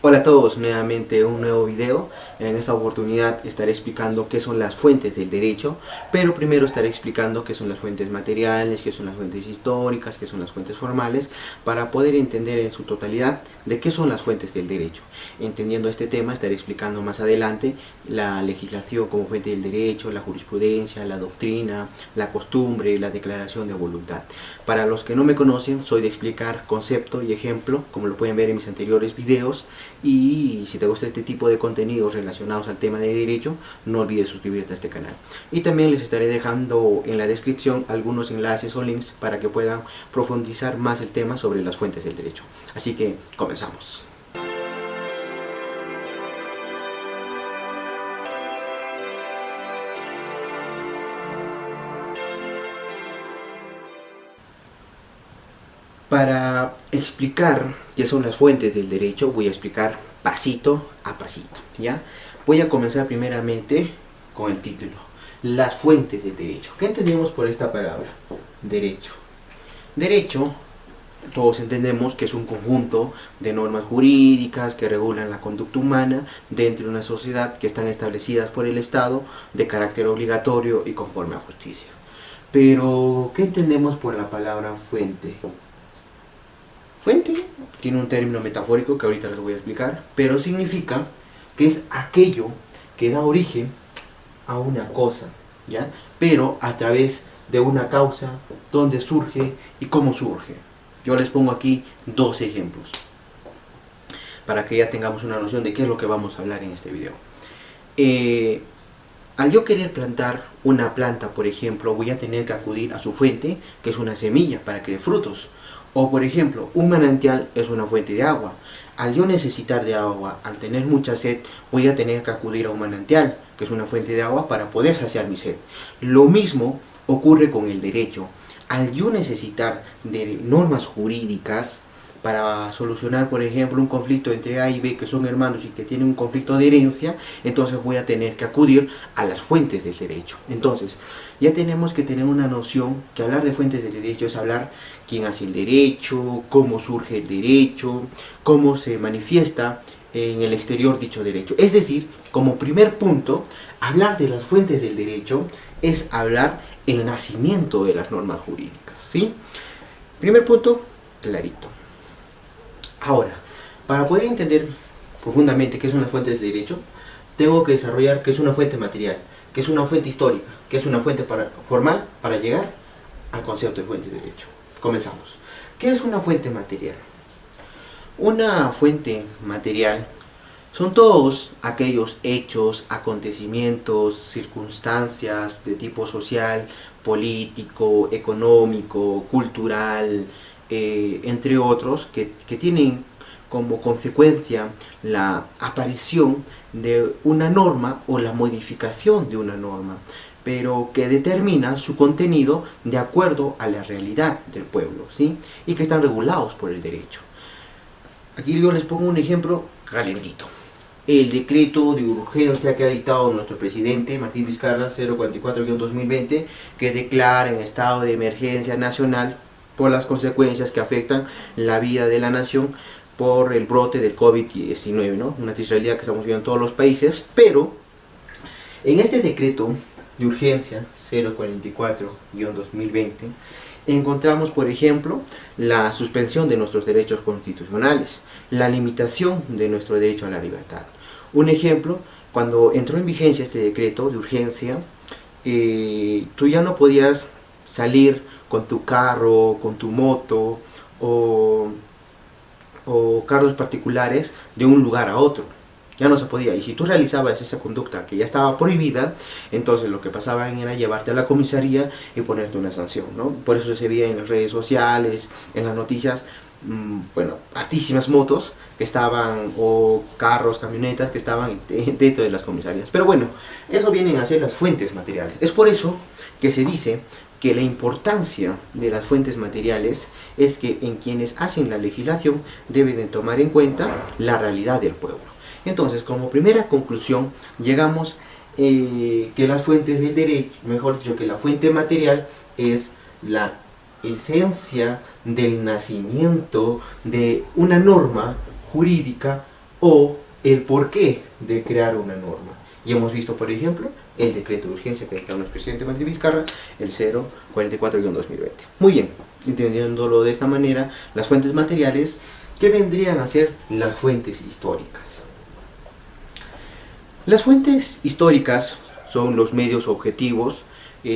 Hola a todos, nuevamente un nuevo video. En esta oportunidad estaré explicando qué son las fuentes del derecho, pero primero estaré explicando qué son las fuentes materiales, qué son las fuentes históricas, qué son las fuentes formales, para poder entender en su totalidad de qué son las fuentes del derecho. Entendiendo este tema estaré explicando más adelante la legislación como fuente del derecho, la jurisprudencia, la doctrina, la costumbre, la declaración de voluntad. Para los que no me conocen, soy de explicar concepto y ejemplo, como lo pueden ver en mis anteriores videos. Y si te gusta este tipo de contenidos relacionados al tema de derecho, no olvides suscribirte a este canal. Y también les estaré dejando en la descripción algunos enlaces o links para que puedan profundizar más el tema sobre las fuentes del derecho. Así que comenzamos. Para explicar qué son las fuentes del derecho, voy a explicar pasito a pasito, ¿ya? Voy a comenzar primeramente con el título, las fuentes del derecho. ¿Qué entendemos por esta palabra? Derecho. Derecho, todos entendemos que es un conjunto de normas jurídicas que regulan la conducta humana dentro de una sociedad que están establecidas por el Estado de carácter obligatorio y conforme a justicia. Pero, ¿qué entendemos por la palabra fuente? Fuente tiene un término metafórico que ahorita les voy a explicar, pero significa que es aquello que da origen a una cosa, ¿ya? Pero a través de una causa, dónde surge y cómo surge. Yo les pongo aquí dos ejemplos, para que ya tengamos una noción de qué es lo que vamos a hablar en este video. Al yo querer plantar una planta, por ejemplo, voy a tener que acudir a su fuente, que es una semilla, para que dé frutos. O por ejemplo, un manantial es una fuente de agua. Al yo necesitar de agua, al tener mucha sed, voy a tener que acudir a un manantial, que es una fuente de agua, para poder saciar mi sed. Lo mismo ocurre con el derecho. Al yo necesitar de normas jurídicas para solucionar, por ejemplo, un conflicto entre A y B, que son hermanos y que tienen un conflicto de herencia, entonces voy a tener que acudir a las fuentes del derecho. Entonces, ya tenemos que tener una noción que hablar de fuentes del derecho es hablar quién hace el derecho, cómo surge el derecho, cómo se manifiesta en el exterior dicho derecho. Es decir, como primer punto, hablar de las fuentes del derecho es hablar el nacimiento de las normas jurídicas, ¿sí? Primer punto, clarito. Ahora, para poder entender profundamente qué son las fuentes del derecho, tengo que desarrollar qué es una fuente material, qué es una fuente histórica, qué es una fuente formal para llegar al concepto de fuente de derecho. Comenzamos. ¿Qué es una fuente material? Una fuente material son todos aquellos hechos, acontecimientos, circunstancias de tipo social, político, económico, cultural, entre otros, que tienen como consecuencia la aparición de una norma o la modificación de una norma, pero que determinan su contenido de acuerdo a la realidad del pueblo, ¿sí? Y que están regulados por el derecho. Aquí yo les pongo un ejemplo calentito. El decreto de urgencia que ha dictado nuestro presidente Martín Vizcarra 044-2020, que declara en estado de emergencia nacional por las consecuencias que afectan la vida de la nación por el brote del COVID-19, ¿no? Una realidad que estamos viendo en todos los países, pero en este decreto de urgencia 044-2020 encontramos, por ejemplo, la suspensión de nuestros derechos constitucionales, la limitación de nuestro derecho a la libertad. Un ejemplo, cuando entró en vigencia este decreto de urgencia, tú ya no podías salir con tu carro, con tu moto o carros particulares de un lugar a otro. Ya no se podía, y si tú realizabas esa conducta que ya estaba prohibida, entonces lo que pasaba era llevarte a la comisaría y ponerte una sanción, ¿no? Por eso se veía en las redes sociales, en las noticias, bueno, hartísimas motos que estaban, o carros, camionetas que estaban dentro de las comisarías. Pero bueno, eso vienen a ser las fuentes materiales. Es por eso que se dice que la importancia de las fuentes materiales es que en quienes hacen la legislación deben de tomar en cuenta la realidad del pueblo. Entonces, como primera conclusión, llegamos que las fuentes del derecho, mejor dicho, que la fuente material es la esencia del nacimiento de una norma jurídica o el porqué de crear una norma. Y hemos visto, por ejemplo, el decreto de urgencia que dictó el presidente Martín Vizcarra, el 044-2020. Muy bien, entendiéndolo de esta manera, las fuentes materiales, que vendrían a ser las fuentes históricas. Las fuentes históricas son los medios objetivos,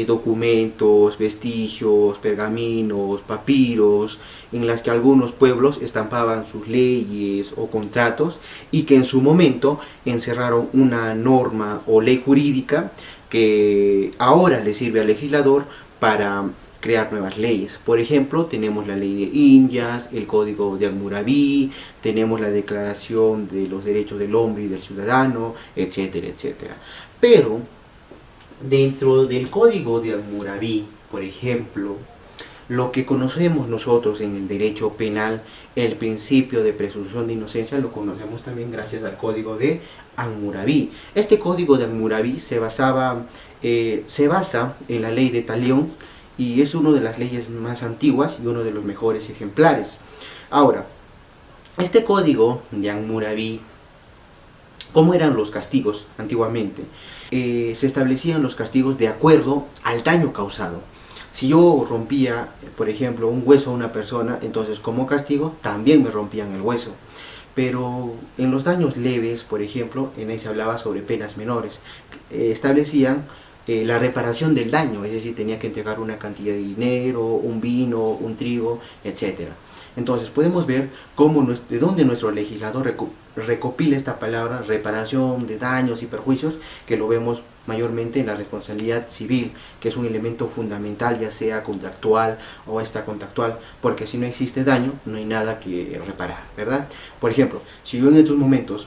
documentos, vestigios, pergaminos, papiros, en las que algunos pueblos estampaban sus leyes o contratos y que en su momento encerraron una norma o ley jurídica que ahora le sirve al legislador para crear nuevas leyes. Por ejemplo, tenemos la ley de Indias, el código de Hammurabi, tenemos la declaración de los derechos del hombre y del ciudadano, etcétera, etcétera. Pero dentro del código de Hammurabi, por ejemplo, lo que conocemos nosotros en el derecho penal, el principio de presunción de inocencia, lo conocemos también gracias al código de Hammurabi. Este código de Hammurabi se basa en la ley de Talión y es una de las leyes más antiguas y uno de los mejores ejemplares. Ahora, este código de Hammurabi, ¿cómo eran los castigos antiguamente? Se establecían los castigos de acuerdo al daño causado. Si yo rompía, por ejemplo, un hueso a una persona, entonces como castigo también me rompían el hueso. Pero en los daños leves, por ejemplo, en ahí se hablaba sobre penas menores. Establecían la reparación del daño, es decir, tenía que entregar una cantidad de dinero, un vino, un trigo, etc. Entonces podemos ver cómo, de dónde nuestro legislador recopila esta palabra, reparación de daños y perjuicios, que lo vemos mayormente en la responsabilidad civil, que es un elemento fundamental, ya sea contractual o extracontractual, porque si no existe daño, no hay nada que reparar, ¿verdad? Por ejemplo, si yo en estos momentos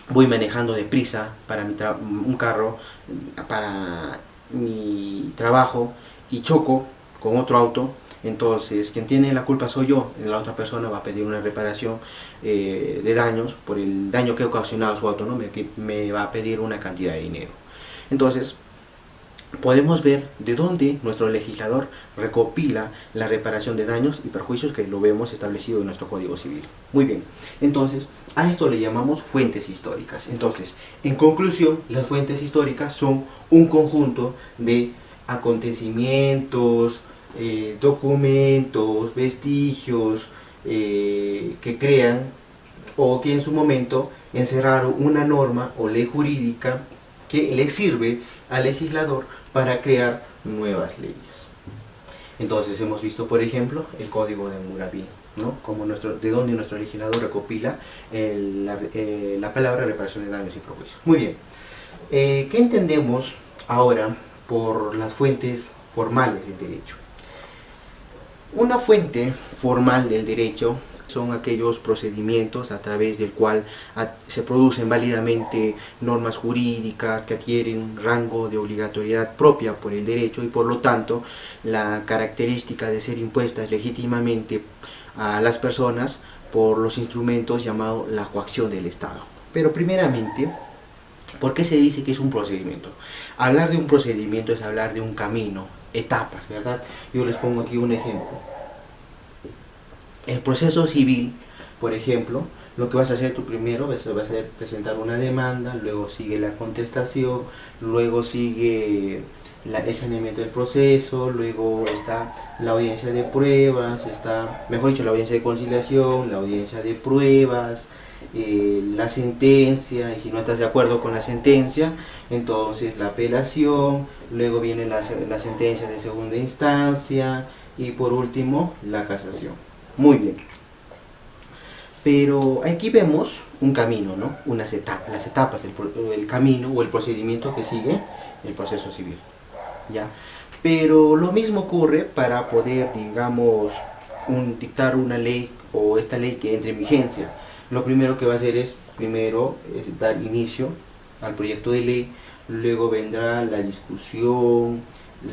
voy manejando deprisa para un carro, para mi trabajo, y choco con otro auto, entonces quien tiene la culpa soy yo, la otra persona va a pedir una reparación de daños por el daño que ha ocasionado su auto, ¿no? Me va a pedir una cantidad de dinero. Entonces podemos ver de dónde nuestro legislador recopila la reparación de daños y perjuicios, que lo vemos establecido en nuestro Código Civil. Muy bien, entonces a esto le llamamos fuentes históricas. Entonces, en conclusión, las fuentes históricas son un conjunto de acontecimientos, documentos, vestigios que crean o que en su momento encerraron una norma o ley jurídica que le sirve al legislador para crear nuevas leyes. Entonces hemos visto, por ejemplo, el Código de Hammurabi, ¿no? Como de donde nuestro legislador recopila la palabra reparación de daños y perjuicios. Muy bien, ¿qué entendemos ahora por las fuentes formales del derecho? Una fuente formal del derecho son aquellos procedimientos a través del cual se producen válidamente normas jurídicas que adquieren rango de obligatoriedad propia por el derecho y por lo tanto la característica de ser impuestas legítimamente a las personas por los instrumentos llamados la coacción del Estado. Pero primeramente, ¿por qué se dice que es un procedimiento? Hablar de un procedimiento es hablar de un camino, etapas, ¿verdad? Yo les pongo aquí un ejemplo. El proceso civil, por ejemplo, lo que vas a hacer tú primero vas a hacer presentar una demanda, luego sigue la contestación, luego sigue el saneamiento del proceso, luego está la audiencia de pruebas, está, mejor dicho, la audiencia de conciliación, la audiencia de pruebas, la sentencia, y si no estás de acuerdo con la sentencia, entonces la apelación, luego viene la sentencia de segunda instancia y por último la casación. Muy bien. Pero aquí vemos un camino, ¿no? Las etapas, el camino o el procedimiento que sigue el proceso civil, ¿ya? Pero lo mismo ocurre para poder, digamos, dictar una ley o esta ley que entre en vigencia. Lo primero que va a hacer es, dar inicio al proyecto de ley, luego vendrá la discusión,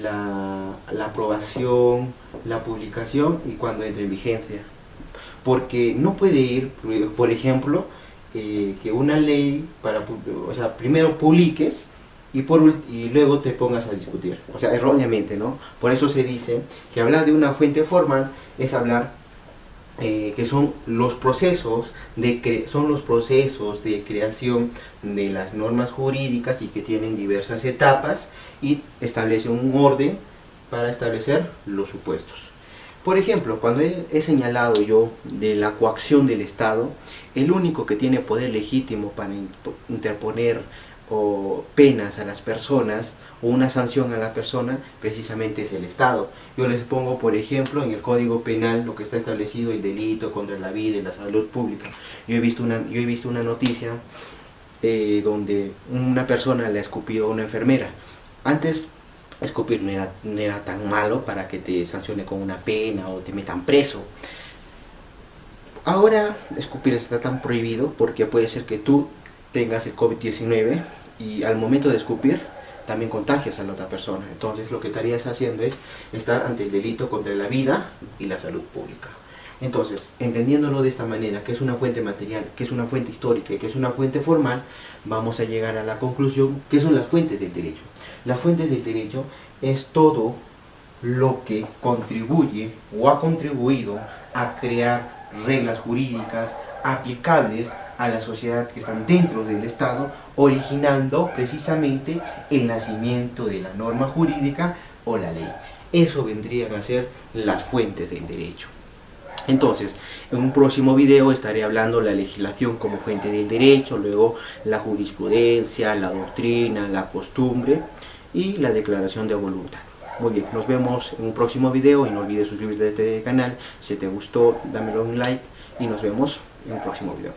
la aprobación, la publicación y cuando entre en vigencia. Porque no puede ir, por ejemplo, que una ley, primero publiques y luego te pongas a discutir. O sea, erróneamente, ¿no? Por eso se dice que hablar de una fuente formal es hablar que son los procesos de creación de las normas jurídicas y que tienen diversas etapas y establecen un orden para establecer los supuestos. Por ejemplo, cuando he señalado yo de la coacción del Estado, el único que tiene poder legítimo para interponer o penas a las personas o una sanción a la persona precisamente es el Estado. Yo les pongo, por ejemplo, en el Código Penal lo que está establecido, el delito contra la vida y la salud pública. Yo he visto una noticia donde una persona le ha escupido a una enfermera. Antes escupir no era tan malo para que te sancione con una pena o te metan preso. Ahora escupir está tan prohibido porque puede ser que tú tengas el COVID-19 y al momento de escupir también contagias a la otra persona. Entonces lo que estarías haciendo es estar ante el delito contra la vida y la salud pública. Entonces, entendiéndolo de esta manera, que es una fuente material, que es una fuente histórica y que es una fuente formal, vamos a llegar a la conclusión que son las fuentes del derecho. Las fuentes del derecho es todo lo que contribuye o ha contribuido a crear reglas jurídicas aplicables a la sociedad que están dentro del Estado, originando precisamente el nacimiento de la norma jurídica o la ley. Eso vendrían a ser las fuentes del derecho. Entonces, en un próximo video estaré hablando de la legislación como fuente del derecho, luego la jurisprudencia, la doctrina, la costumbre y la declaración de voluntad. Muy bien, nos vemos en un próximo video y no olvides suscribirte a este canal. Si te gustó, dámelo un like y nos vemos en un próximo video.